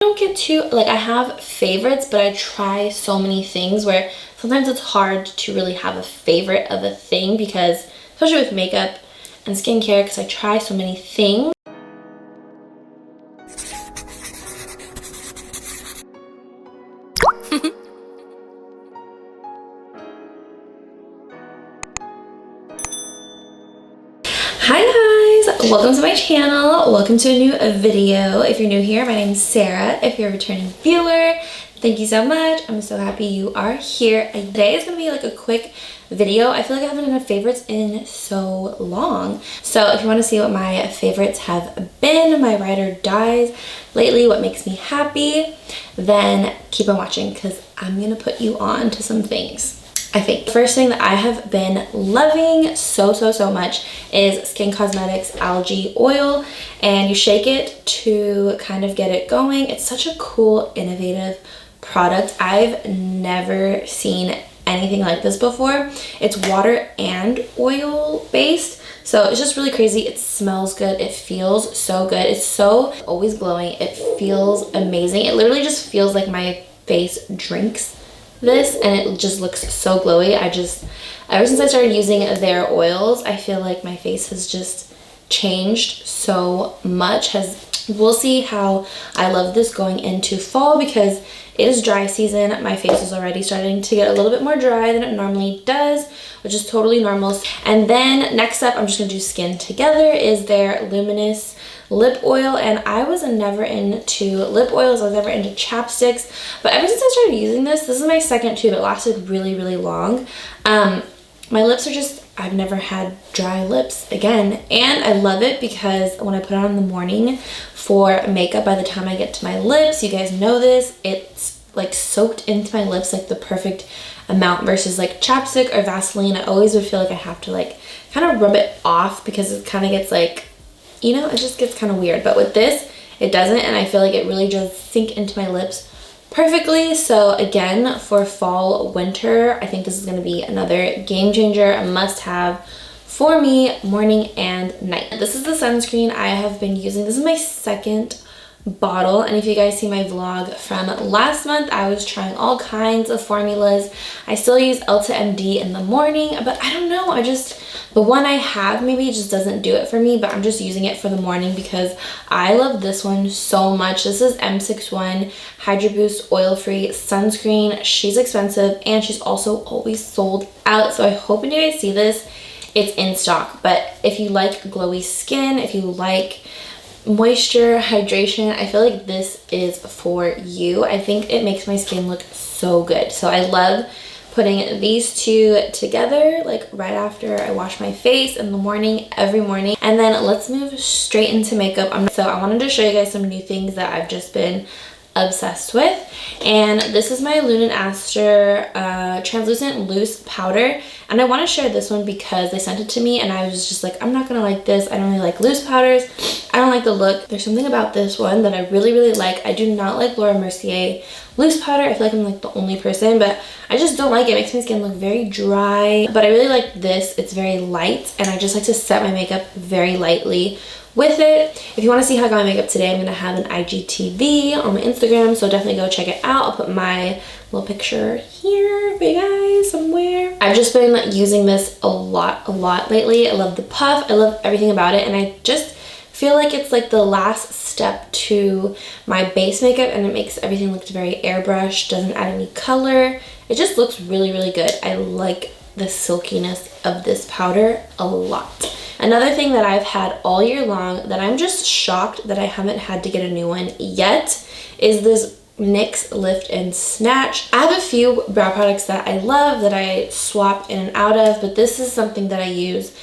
don't get too, like, I have favorites, but I try so many things where sometimes it's hard to really have a favorite of a thing, because especially with makeup and skincare, because I try so many things. Hi guys, welcome to my channel. Welcome to a new video. If you're new here, my name is Sarah. If you're a returning viewer, thank you so much. I'm so happy you are here. Today is gonna be like a quick video. I feel like I haven't done favorites in so long. So if you want to see what my favorites have been, my ride or dies lately, what makes me happy, then keep on watching because I'm gonna put you on to some things. I think the first thing that I have been loving so much is Skin Cosmetics Algae Oil, and you shake it to kind of get it going. It's such a cool, innovative product. I've never seen anything like this before. It's water and oil based, so it's just really crazy. It smells good. It feels so good. It's so always glowing. It feels amazing. It literally just feels like my face drinks this, and it just looks so glowy. Ever since I started using their oils, I feel like my face has just changed so much. We'll see how I love this going into fall, because it is dry season. My face is already starting to get a little bit more dry than it normally does, which is totally normal. And then next up, I'm just gonna do Skin Together, is their Luminous lip oil. And I was never into lip oils. I was never into chapsticks, but ever since I started using this is my second tube. It lasted really long. My lips are just, I've never had dry lips again, and I love it because when I put it on in the morning for makeup, by the time I get to my lips, you guys know this, it's like soaked into my lips like the perfect amount, versus like chapstick or Vaseline. I always would feel like I have to like kind of rub it off because it kind of gets like, you know, it just gets kind of weird. But with this, it doesn't, and I feel like it really does sink into my lips perfectly. So again, for fall, winter, I think this is going to be another game changer, a must have for me, morning and night. This is the sunscreen I have been using. This is my second bottle, and if you guys see my vlog from last month, I was trying all kinds of formulas. I still use Elta MD in the morning, but I don't know, the one I have, maybe it just doesn't do it for me, but I'm just using it for the morning because I love this one so much. This is M61 Hydro Boost Oil Free Sunscreen. She's expensive, and she's also always sold out, so I hope when you guys see this, it's in stock. But if you like glowy skin, if you like moisture, hydration, I feel like this is for you. I think it makes my skin look so good. So I love putting these two together like right after I wash my face in the morning, every morning. And then let's move straight into makeup. So I wanted to show you guys some new things that I've just been obsessed with, and this is my Lune & Aster translucent loose powder, and I want to share this one because they sent it to me and I was just like, I'm not gonna like this. I don't really like loose powders. I don't like the look. There's something about this one that I really like. I do not like Laura Mercier loose powder. I feel like I'm like the only person, but I just don't like it. It makes my skin look very dry, but I really like this. It's very light, and I just like to set my makeup very lightly with it. If you want to see how I got my makeup today, I'm going to have an IGTV on my Instagram, so definitely go check it out. I'll put my little picture here for you guys somewhere. I've just been using this a lot lately. I love the puff. I love everything about it, and I just feel like it's like the last step to my base makeup, and it makes everything look very airbrushed, doesn't add any color. It just looks really good. I like the silkiness of this powder a lot. Another thing that I've had all year long that I'm just shocked that I haven't had to get a new one yet is this NYX Lift and Snatch. I have a few brow products that I love that I swap in and out of, but this is something that I use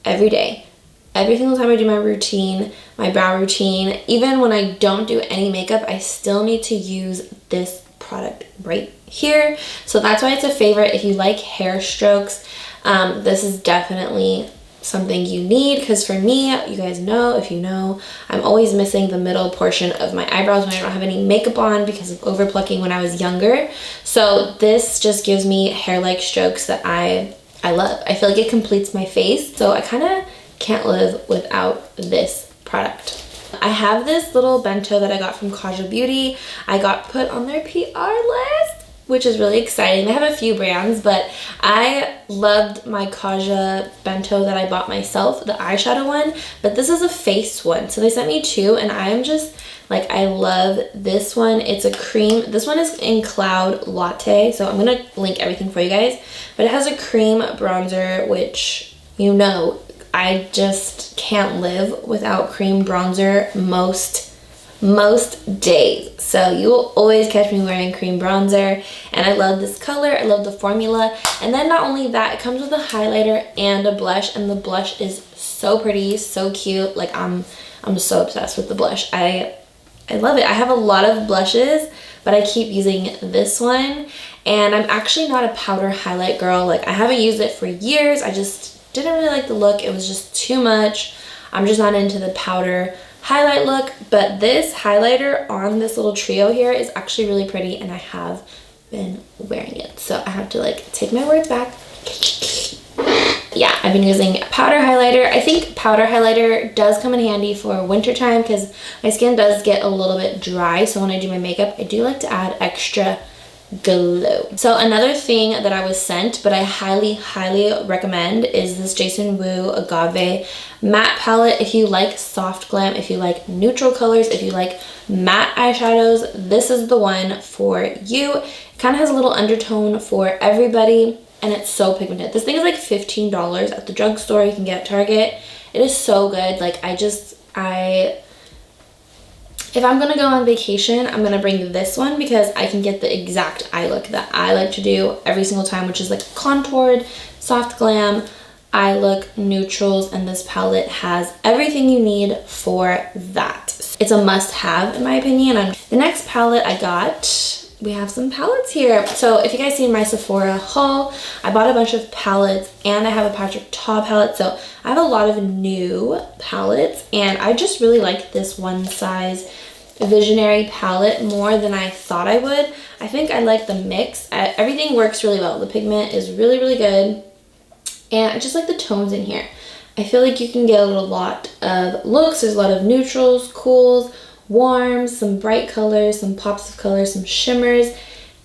every day. Every single time I do my routine, my brow routine, even when I don't do any makeup, I still need to use this product right here. So that's why it's a favorite. If you like hair strokes, this is definitely something you need, because for me, you guys know, if you know, I'm always missing the middle portion of my eyebrows when I don't have any makeup on because of over plucking when I was younger. So this just gives me hair-like strokes that I love. I feel like it completes my face, so I kind of can't live without this product. I have this little bento that I got from Kaja Beauty. I got put on their PR list, which is really exciting. They have a few brands, but I loved my Kaja bento that I bought myself, the eyeshadow one, but this is a face one. So they sent me two, and I am just like, I love this one. It's a cream. This one is in Cloud Latte, so I'm gonna link everything for you guys, but it has a cream bronzer, which, you know, I just can't live without cream bronzer most days. So you will always catch me wearing cream bronzer, and I love this color. I love the formula. And then not only that, it comes with a highlighter and a blush, and the blush is so pretty, so cute. Like I'm so obsessed with the blush. I love it. I have a lot of blushes, but I keep using this one, and I'm actually not a powder highlight girl. Like, I haven't used it for years. I just didn't really like the look. It was just too much. I'm just not into the powder highlight look, but this highlighter on this little trio here is actually really pretty, and I have been wearing it. So I have to like take my words back. Yeah, I've been using powder highlighter. I think powder highlighter does come in handy for wintertime because my skin does get a little bit dry. So when I do my makeup, I do like to add extra glow. So another thing that I was sent, but I highly recommend, is this Jason Wu Agave matte palette. If you like soft glam, if you like neutral colors, if you like matte eyeshadows, this is the one for you. It kind of has a little undertone for everybody, and it's so pigmented. This thing is like $15 at the drugstore. You can get at Target. It is so good. Like, if I'm gonna go on vacation, I'm gonna bring this one because I can get the exact eye look that I like to do every single time, which is like contoured, soft glam, eye look, neutrals, and this palette has everything you need for that. It's a must-have in my opinion. And the next palette I got, we have some palettes here. So if you guys see my Sephora haul, I bought a bunch of palettes, and I have a Patrick Ta palette. So I have a lot of new palettes, and I just really like this One Size Visionary palette more than I thought I would. I think I like the mix. Everything works really well. The pigment is really good, and I just like the tones in here. I feel like you can get a lot of looks. There's a lot of neutrals, cools, warms, some bright colors, some pops of colors, some shimmers,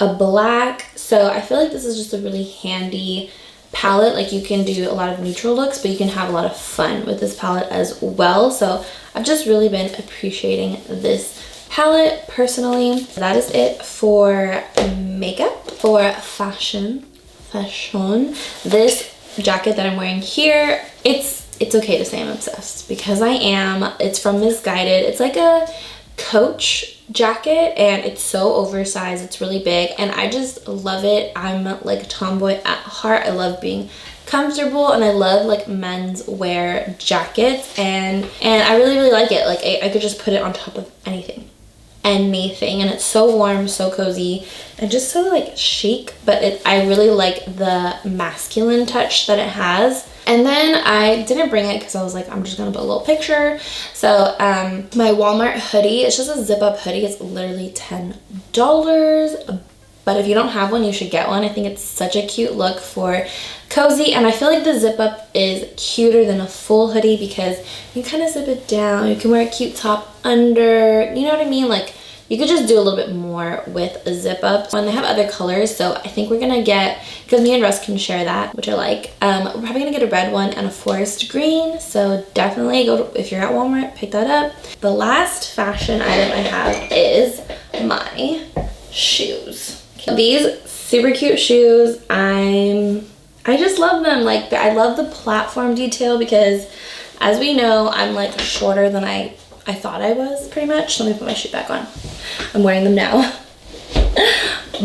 a black. So I feel like this is just a really handy palette. Like, you can do a lot of neutral looks, but you can have a lot of fun with this palette as well. So I've just really been appreciating this palette personally. That is it for makeup. For fashion, this jacket that I'm wearing here, it's okay to say I'm obsessed because I am. It's from Missguided. It's like a Coach jacket, and it's so oversized. It's really big, and I just love it. I'm like a tomboy at heart. I love being comfortable, and I love like men's wear jackets, and I really like it. Like, I could just put it on top of anything, and it's so warm, so cozy, and just so like chic. But I really like the masculine touch that it has. And then I didn't bring it because I was like, I'm just gonna put a little picture. So my Walmart hoodie, it's just a zip up hoodie. It's literally $10. But if you don't have one, you should get one. I think it's such a cute look for cozy. And I feel like the zip up is cuter than a full hoodie because you kind of zip it down. You can wear a cute top under, you know what I mean? Like, you could just do a little bit more with a zip up. And they have other colors, so I think we're gonna get, because me and Russ can share that, which I like. We're probably gonna get a red one and a forest green, so definitely go to, if you're at Walmart, pick that up. The last fashion item I have is my shoes. These super cute shoes, I just love them. Like, I love the platform detail because, as we know, I'm like shorter than I thought I was, pretty much. Let me put my shoe back on. I'm wearing them now.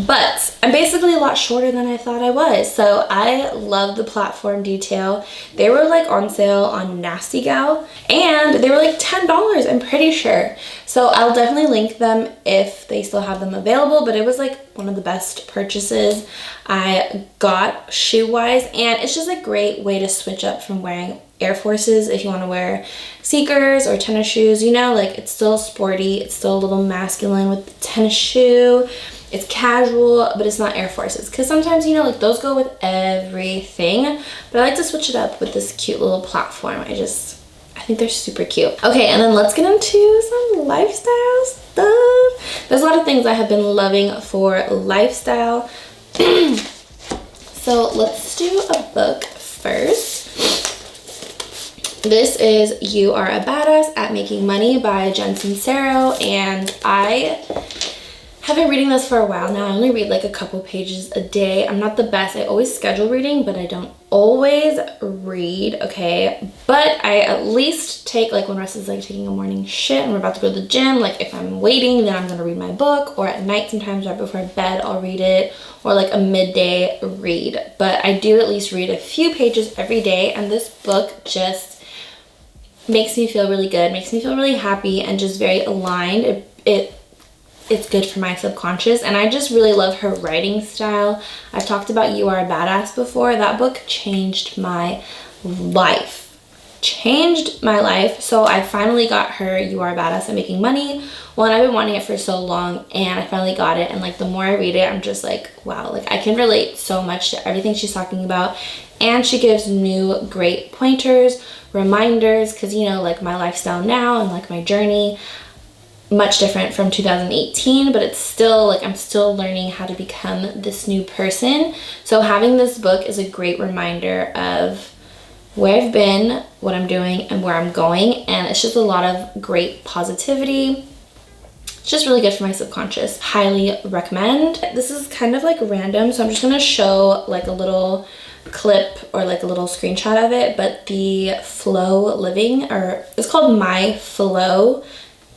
But I'm basically a lot shorter than I thought I was. So I love the platform detail. They were like on sale on Nasty Gal, and they were like $10, I'm pretty sure. So I'll definitely link them if they still have them available, but it was like one of the best purchases I got shoe-wise, and it's just a great way to switch up from wearing Air Forces if you want to wear sneakers or tennis shoes. You know, like, it's still sporty, it's still a little masculine with the tennis shoe. It's casual, but it's not Air Forces, because sometimes, you know, like, those go with everything, but I like to switch it up with this cute little platform. I I think they're super cute. Okay, and then let's get into some lifestyle stuff. There's a lot of things I have been loving for lifestyle. So let's do a book first. This is You Are a Badass at Making Money by Jen Sincero, and I have been reading this for a while now. I only read like a couple pages a day. I'm not the best. I always schedule reading, but I don't always read, okay? But I at least take, like when Russ is like taking a morning shit and we're about to go to the gym, like if I'm waiting, then I'm gonna read my book, or at night sometimes right before bed I'll read it, or like a midday read. But I do at least read a few pages every day, and this book just makes me feel really good, makes me feel really happy, and just very aligned. It's good for my subconscious, and I just really love her writing style. I've talked about You Are a Badass before. That book changed my life. Changed my life. So I finally got her You Are a Badass at Making Money. One, I've been wanting it for so long, and I finally got it, and like the more I read it, I'm just like, wow, like I can relate so much to everything she's talking about. And she gives new great pointers, reminders, because you know, like my lifestyle now and like my journey, much different from 2018, but it's still like I'm still learning how to become this new person. So having this book is a great reminder of where I've been, what I'm doing, and where I'm going, and it's just a lot of great positivity. It's just really good for my subconscious. Highly recommend. This is kind of like random, so I'm just gonna show like a little clip or like a little screenshot of it, but the Flow Living, or it's called My Flow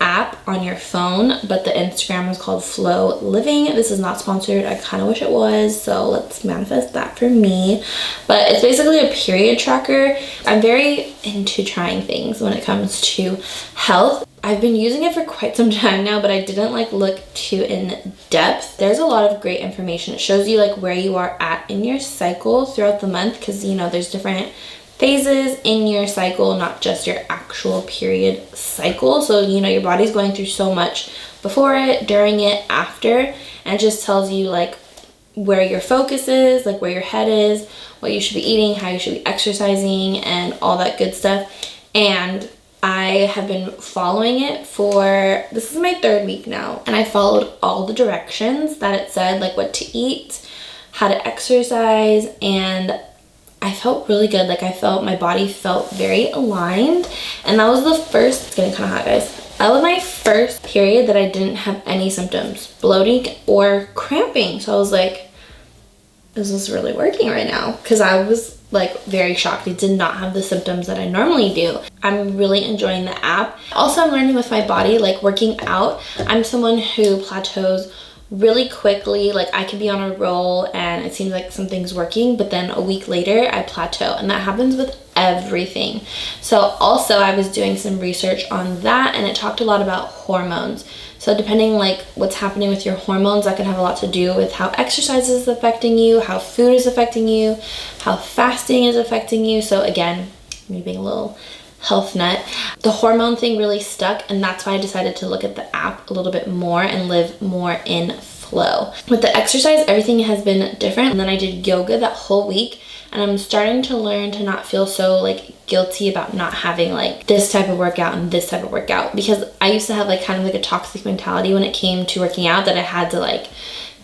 app on your phone, but the Instagram is called Flow Living. This is not sponsored. I kind of wish it was, so let's manifest that for me. But it's basically a period tracker. I'm very into trying things when it comes to health. I've been using it for quite some time now, but I didn't like look too in depth. There's a lot of great information. It shows you like where you are at in your cycle throughout the month, because you know there's different phases in your cycle, not just your actual period cycle. So you know your body's going through so much before it, during it, after, and it just tells you like where your focus is, like where your head is, what you should be eating, how you should be exercising, and all that good stuff. And I have been following it for, this is my 3rd week now, and I followed all the directions that it said, like what to eat, how to exercise, and I felt really good. Like I felt, my body felt very aligned, and that was the first, it's getting kind of hot guys, that was my first period that I didn't have any symptoms, bloating or cramping. So I was like, is this really working right now? Because I was like very shocked. I did not have the symptoms that I normally do. I'm really enjoying the app. Also, I'm learning with my body, like working out. I'm someone who plateaus really quickly. Like I could be on a roll and it seems like something's working, but then a week later I plateau, and that happens with everything. So also I was doing some research on that, and it talked a lot about hormones. So depending like what's happening with your hormones, that can have a lot to do with how exercise is affecting you, how food is affecting you, how fasting is affecting you. So again, me being a little health nut, the hormone thing really stuck, and that's why I decided to look at the app a little bit more and live more in flow. With the exercise, everything has been different, and then I did yoga that whole week, and I'm starting to learn to not feel so like guilty about not having like this type of workout and this type of workout, because I used to have like kind of like a toxic mentality when it came to working out, that I had to like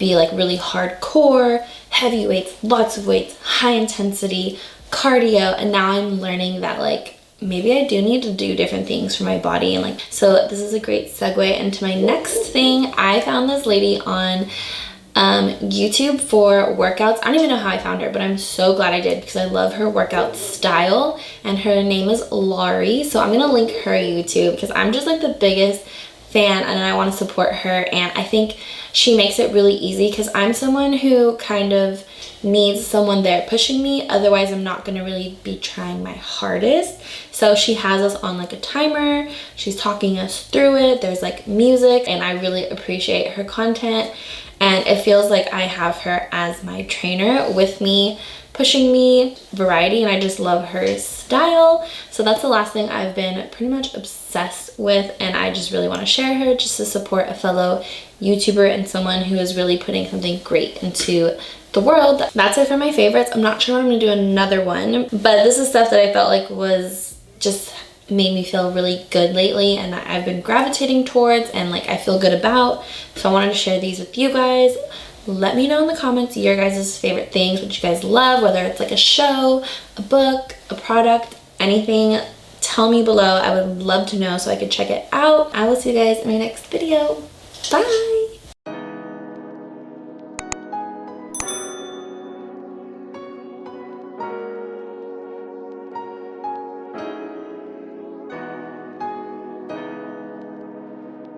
be like really hardcore, heavy weights, lots of weights, high intensity, cardio, and now I'm learning that like maybe I do need to do different things for my body. And like, so this is a great segue into my next thing. I found this lady on YouTube for workouts. I don't even know how I found her, but I'm so glad I did, because I love her workout style, and her name is Laurie. So I'm gonna link her YouTube, because I'm just like the biggest fan and I want to support her, and I think she makes it really easy, because I'm someone who kind of needs someone there pushing me, otherwise I'm not going to really be trying my hardest. So she has us on like a timer, she's talking us through it, there's like music, and I really appreciate her content, and it feels like I have her as my trainer with me, pushing me, variety, and I just love her style. So that's the last thing I've been pretty much obsessed with, and I just really want to share her just to support a fellow YouTuber and someone who is really putting something great into the world. That's it for my favorites. I'm not sure when I'm gonna do another one, but this is stuff that I felt like was just made me feel really good lately and that I've been gravitating towards and like I feel good about. So I wanted to share these with you guys. Let me know in the comments your guys' favorite things, what you guys love, whether it's like a show, a book, a product, anything. Tell me below. I would love to know so I could check it out. I will see you guys in my next video. Bye!